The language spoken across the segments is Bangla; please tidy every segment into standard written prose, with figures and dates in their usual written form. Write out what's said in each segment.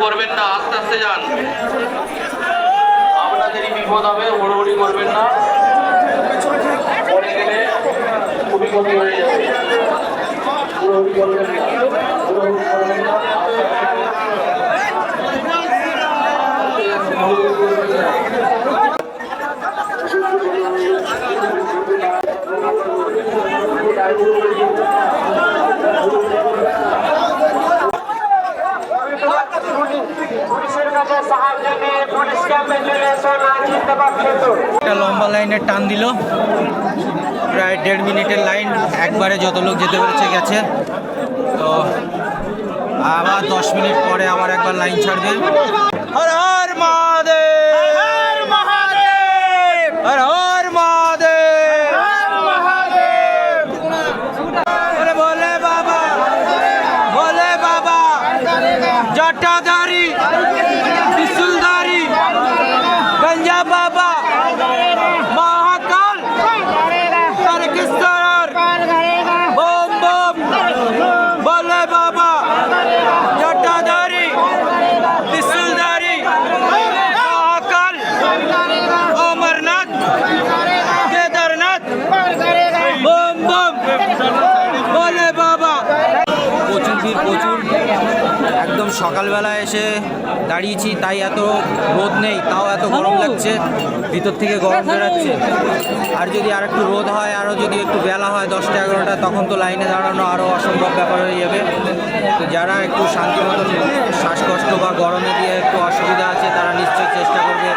করবেন না, আস্তে আস্তে যান, আপনাদেরই বিপদ হবে। হুড়োহুড়ি করবেন না, পরে গেলে খুবই ক্ষতি হয়ে যাবে। হুড়োহুড়ি করবেন না, হুড়োহুড়ি করবেন না। একটা লম্বা লাইনের টান দিল, প্রায় 1.5 মিনিটের লাইন, একবারে যত লোক যেতে পেরেছে গেছে। তো আবার 10 মিনিট পরে আবার একবার লাইন ছাড়বে। হর হর মহাদেব, হর মহাদেব, হর হর মহাদেব, বলে বাবা, বলে বাবা, জটাধারী, ত্রিশূলধারী, গঞ্জা বাবা, মহাকাল, তারকেশ্বর, বোম বোম, বলে বাবা, জটাধারী, ত্রিশূলধারী, মহাকাল, অমরনাথ, কেদারনাথ, বোম বোম, বলে বাবা। প্রচুর ভিড়, প্রচুর। একদম সকালবেলা এসে দাঁড়িয়েছি, তাই এত রোদ নেই, তাও এত গরম লাগছে, ভিতর থেকে গরম বেরাচ্ছে। আর যদি আর একটু রোদ হয়, আরও যদি একটু বেলা হয় 10টা 11টা, তখন তো লাইনে দাঁড়ানো আরও অসম্ভব ব্যাপার হয়ে যাবে। তো যারা একটু শান্তি মতন শ্বাসকষ্ট বা গরমে দিয়ে একটু অসুবিধা আছে, তারা নিশ্চয়ই চেষ্টা করবে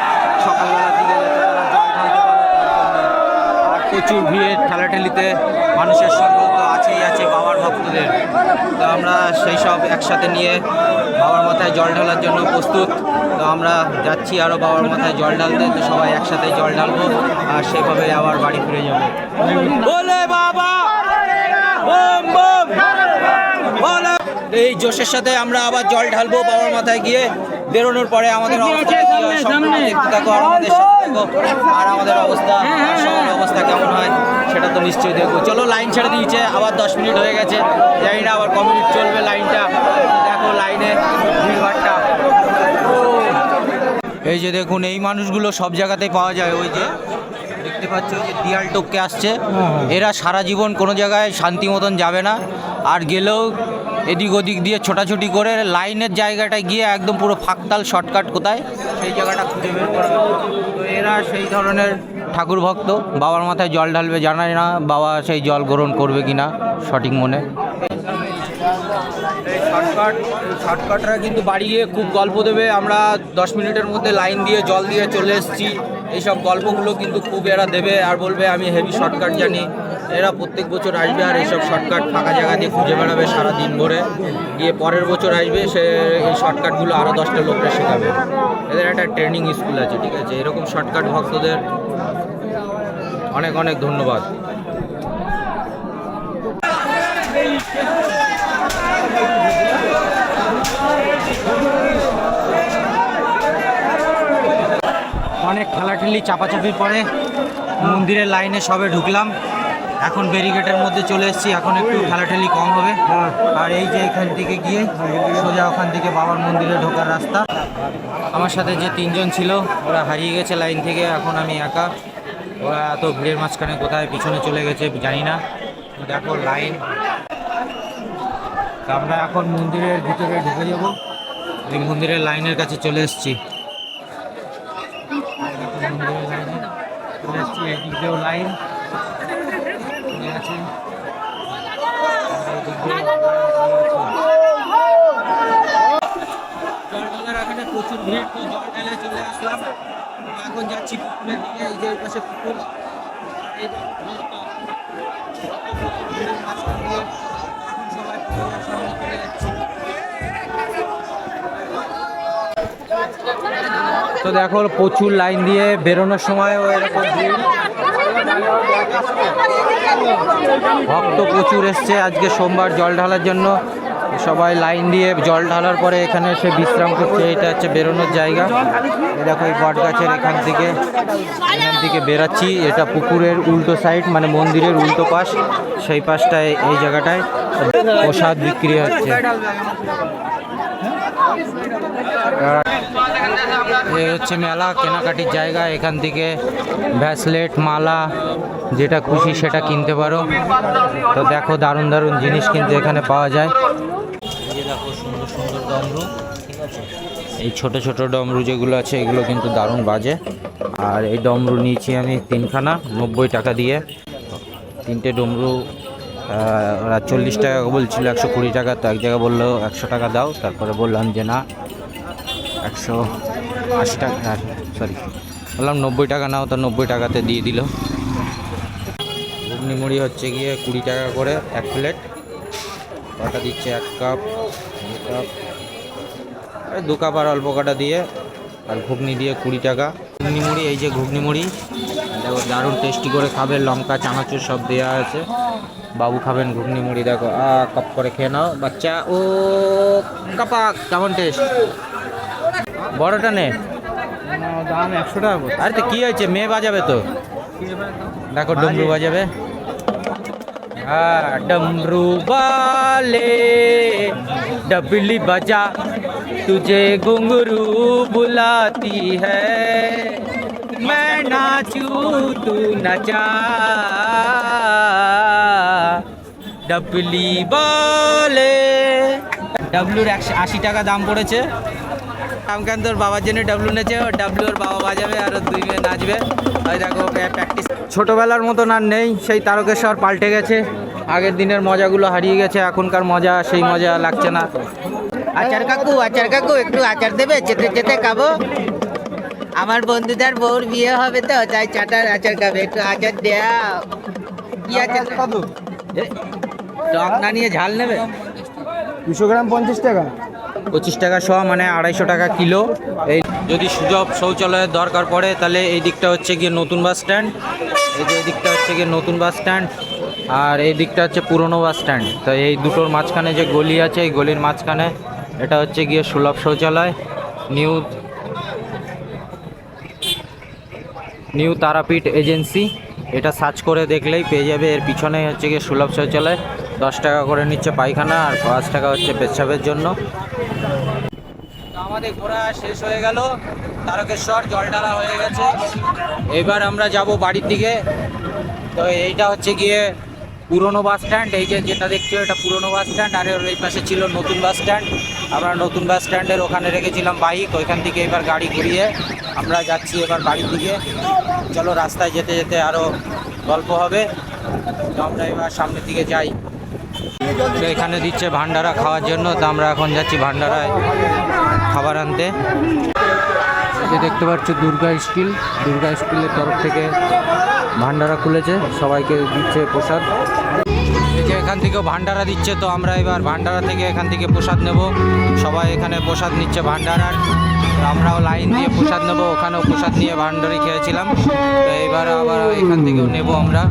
সকালবেলার দিকে যাতে তারা জল ঢালতে পারে। আর প্রচুর ভিড় ঠেলাঠেলিতে মানুষের সঙ্গ তো আছেই আছে বাবার ভক্তদের। তো আমরা সেই সব একসাথে নিয়ে বাবার মাথায় জল ঢালার জন্য প্রস্তুত। তো আমরা যাচ্ছি আরও বাবার মাথায় জল ঢালতে। তো সবাই একসাথে জল ঢালবো আর সেভাবে আবার বাড়ি ফিরে যাবো। বলে বাবা, বোম বোম, বলে। এই জোশের সাথে আমরা আবার জল ঢালবো বাবার মাথায় গিয়ে। বেরোনোর পরে আমাদের অবস্থা কি হয় সম্পূর্ণ দেখতে থাকো আর আমাদের সাথে থাকো। আর আমাদের অবস্থা, সবার অবস্থা কেমন হয় সেটা তো নিশ্চয়ই দেখবো। চলো, লাইন ছেড়ে দিয়েছে, আবার 10 মিনিট হয়ে গেছে, জানি না আবার ক মিনিট চলবে লাইনটা। দেখো লাইনে ভিড়ভাড়টা। এই যে দেখুন, এই মানুষগুলো সব জায়গাতেই পাওয়া যায়। ওই যে দেখতে পাচ্ছ, ওই যে দিয়াল টপকে আসছে, এরা সারা জীবন কোনো জায়গায় শান্তি মতন যাবে না, আর গেলেও এদিক ওদিক দিয়ে ছোটাছুটি করে লাইনের জায়গাটায় গিয়ে একদম পুরো ফাঁকতাল শর্টকাট কোথায় সেই জায়গাটা খুঁজে বের করবে। তো এরা সেই ধরনের ঠাকুর ভক্ত, বাবার মাথায় জল ঢালবে, জানাই না বাবা সেই জল গ্রহণ করবে কিনা সঠিক মনে। এই শর্টকাটরা কিন্তু বাড়ি গিয়ে খুব গল্প দেবে। আমরা 10 মিনিটের মধ্যে লাইন দিয়ে জল দিয়ে চলে এসেছি, এইসব গল্পগুলো কিন্তু খুব এরা দেবে আর বলবে আমি হেভি শর্টকাট জানি। এরা প্রত্যেক বছর আসবে আর এইসব শর্টকাট ফাঁকা জায়গা দিয়ে খুঁজে বেড়াবে সারা দিন ভরে, গিয়ে পরের বছর আসবে, সে এই শর্টকাটগুলো আরও 10টা লোককে শেখাবে। এদের একটা ট্রেনিং স্কুল আছে, ঠিক আছে। এরকম শর্টকাট ভক্তদের অনেক অনেক ধন্যবাদ। অনেক ঠেলাঠেলি চাপাচাপির পরে মন্দিরের লাইনে সবে ঢুকলাম। এখন ব্যারিকেডের মধ্যে চলে এসেছি, এখন একটু ঠেলাঠেলি কম হবে। আর এই যে এখান থেকে গিয়ে সোজা ওখান থেকে বাবার মন্দিরে ঢোকার রাস্তা। আমার সাথে যে 3 জন ছিল ওরা হারিয়ে গেছে লাইন থেকে, এখন আমি একা। ওরা এত ভিড়ের মাঝখানে কোথায় পিছনে চলে গেছে জানি না। দেখো লাইন, আমরা এখন মন্দিরের ভিতরে ঢুকে যাব। এই মন্দিরের লাইনের কাছে চলে এসেছি। এদিক দিয়েও লাইন আছে, এখানে প্রচুর ভিড়। তো জল ঢেলে চলে আসলাম, এখন যাচ্ছি পুকুরের দিকে। এই যে পাশে পুকুর, তো দেখো প্রচুর লাইন দিয়ে বেরোনোর সময়ও এরকম ভিড়। ভক্ত প্রচুর এসছে আজকে সোমবার জল ঢালার জন্য। সবাই লাইন দিয়ে জল ঢালার পরে এখানে এসে বিশ্রাম করছে। এটা হচ্ছে বেরোনোর জায়গা। দেখো এই বট গাছের এখান থেকে বেরাচ্ছি। এটা পুকুরের উল্টো সাইড, মানে মন্দিরের উল্টো পাশ, সেই পাশটায় এই জায়গাটায় প্রসাদ বিক্রি হচ্ছে। এই হচ্ছে মেলা, কেনাকাটির জায়গা। এখান থেকে ব্রেসলেট, মালা, যেটা খুশি সেটা কিনতে পারো। তো দেখো, দারুণ দারুণ জিনিস কিন্তু এখানে পাওয়া যায়। এই যে দেখো, সুন্দর সুন্দর ডমরু, ঠিক আছে। এই ছোট ছোট ডমরু যেগুলো আছে এগুলো কিন্তু দারুণ বাজে। আর এই ডমরু নিয়েছি আমি 3খানা 90 টাকা দিয়ে। 3টে ডমরু ওরা 40 টাকা বলছিল, 120 টাকা। তো এক জায়গায় বললো 100 টাকা দাও, তারপরে বললাম যে না 180 টাকা, সরি বললাম 90 টাকা নাও, তো 90 টাকাতে দিয়ে দিল। ঘুগনি মুড়ি হচ্ছে গিয়ে 20 টাকা করে 1 প্লেট। কটা দিচ্ছে? 1 কাপ, 2 কাপ, 2 কাপ আর অল্প কটা দিয়ে। আর ঘুগনি দিয়ে 20 টাকা। ঘুগনি মুড়ি, এই যে ঘুগনি মুড়ি, দেখো দারুণ টেস্টি করে খাবে, লঙ্কা চানাচুর সব দেওয়া আছে। বাবু খাবেন ঘুগনি মুড়ি, দেখো কাপ করে খেয়ে নাও বাচ্চা। ও কাপাক, কেমন টেস্ট? বড়টা নে, দাম 100 টাকা। আরে তো কি হয়েছে, মেয়ে বাজাবে তো, দেখো ডমরু বাজাবে। হ্যাঁ, डमरू वाले डबली बजा, तुझे घुंघरू बुलाती है, मैं नाचूं तू नचा, डबली वाले। ডাবলুর 180 টাকা দাম পড়েছে। আমকান তোর বাবার জন্য ডাবলু নেছে, ও ডাবলু ওর বাবা বাজাবে আর ওর 2 মেয়ে নাচবে। ওই দেখো প্র্যাকটিস। ছোটোবেলার মতন আর নেই, সেই তারকেশ্বর পাল্টে গেছে। আগের দিনের মজাগুলো হারিয়ে গেছে, এখনকার মজা সেই মজা লাগছে না। আচার কাকু একটু আচার দেবে? যেতে যেতে খাবো। আমার বন্ধুদের বউর বিয়ে হবে তো, তাই চাটার আচার খাবে, একটু আচার দেয়া। কি আচার? টক না নিয়ে ঝাল নেবে? 200 গ্রাম 50 টাকা। 25 টাকা শ, মানে 250 টাকা কিলো। এই যদি সুযোগ শৌচালয়ের দরকার পড়ে তাহলে এই দিকটা হচ্ছে গিয়ে নতুন বাস স্ট্যান্ড, এই যে এই দিকটা হচ্ছে গিয়ে নতুন বাস স্ট্যান্ড, আর এই দিকটা হচ্ছে পুরনো বাস স্ট্যান্ড। তো এই দুটোর মাঝখানে যে গলি আছে, এই গলির মাঝখানে এটা হচ্ছে গিয়ে সুলভ শৌচালয়, নিউ তারাপীঠ এজেন্সি। এটা সার্চ করে দেখলেই পেয়ে যাবে। এর পিছনেই হচ্ছে গিয়ে সুলভ শৌচালয়। 10 টাকা করে নিচ্ছে পায়খানা, আর 5 টাকা হচ্ছে পেচ্ছাপের জন্য। আমাদের ঘোরা শেষ হয়ে গেল, তারকেশ্বর জলঢালা হয়ে গেছে। এবার আমরা যাব বাড়ির দিকে। তো এইটা হচ্ছে গিয়ে পুরনো বাস স্ট্যান্ড, এই যে যেটা দেখছো এটা পুরনো বাস স্ট্যান্ড। আর এই পাশে ছিল নতুন বাস স্ট্যান্ড। আমরা নতুন বাস স্ট্যান্ডের ওখানে রেখেছিলাম বাইক, ওইখান থেকে এবার গাড়ি ঘুরিয়ে আমরা যাচ্ছি এবার বাড়ির দিকে। চলো, রাস্তায় যেতে যেতে আরও গল্প হবে। তো আমরা এবার সামনের দিকে যাই। তো এখানে দিচ্ছে ভান্ডারা খাওয়ার জন্য, তো আমরা এখন যাচ্ছি ভান্ডারায় খাবার আনতে। এই যে দেখতে পাচ্ছ দুর্গা স্কুলের তরফ থেকে ভান্ডারা খুলেছে, সবাইকে দিচ্ছে প্রসাদ। এই যে এখান থেকেও ভান্ডারা দিচ্ছে, তো আমরা এবার ভান্ডারা থেকে এখান থেকে প্রসাদ নেব। সবাই এখানে প্রসাদ নিচ্ছে ভান্ডারার, আমরাও লাইন দিয়ে প্রসাদ নেব। ওখানেও প্রসাদ নিয়ে ভান্ডারি খেয়েছিলাম, তো এবার আবার এখান থেকেও নেব আমরা।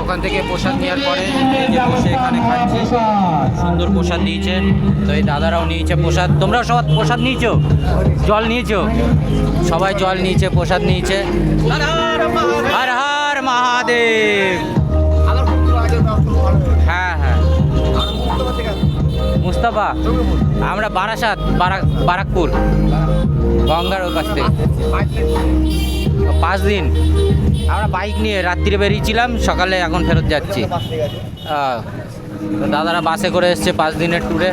ওখান থেকে প্রসাদ নেওয়ার পরে এই যে বসে এখানে খাচ্ছি, সুন্দর প্রসাদ দিয়েছে। তো এই দাদারাও নিয়েছে প্রসাদ। তোমরাও সব প্রসাদ নিয়েছো? জল নিয়েছো? সবাই জল নিয়েছে, প্রসাদ নিয়েছে। হর হর মহাদেব। হ্যাঁ হ্যাঁ, মুস্তাফা, আমরা বারাসাত, বারাকপুর, গঙ্গার ওই কাছ থেকে। 5 দিন আমরা বাইক নিয়ে রাত্রিরে বেরিয়েছিলাম, সকালে এখন ফেরত যাচ্ছি। তো দাদারা বাসে করে এসছে 5 দিনের ট্যুরে।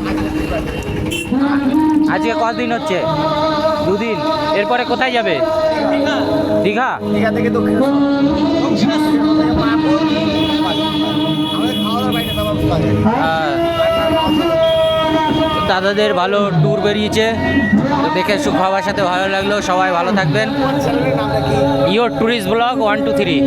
আজকে কদিন হচ্ছে? 2 দিন। এরপরে কোথায় যাবে? দীঘা। থেকে দাদাদের ভালো ট্যুর বেরিয়েছে, তো দেখে সবার সাথে ভালো লাগলো। সবাই ভালো থাকবেন। Your tourist blog 1 2 3।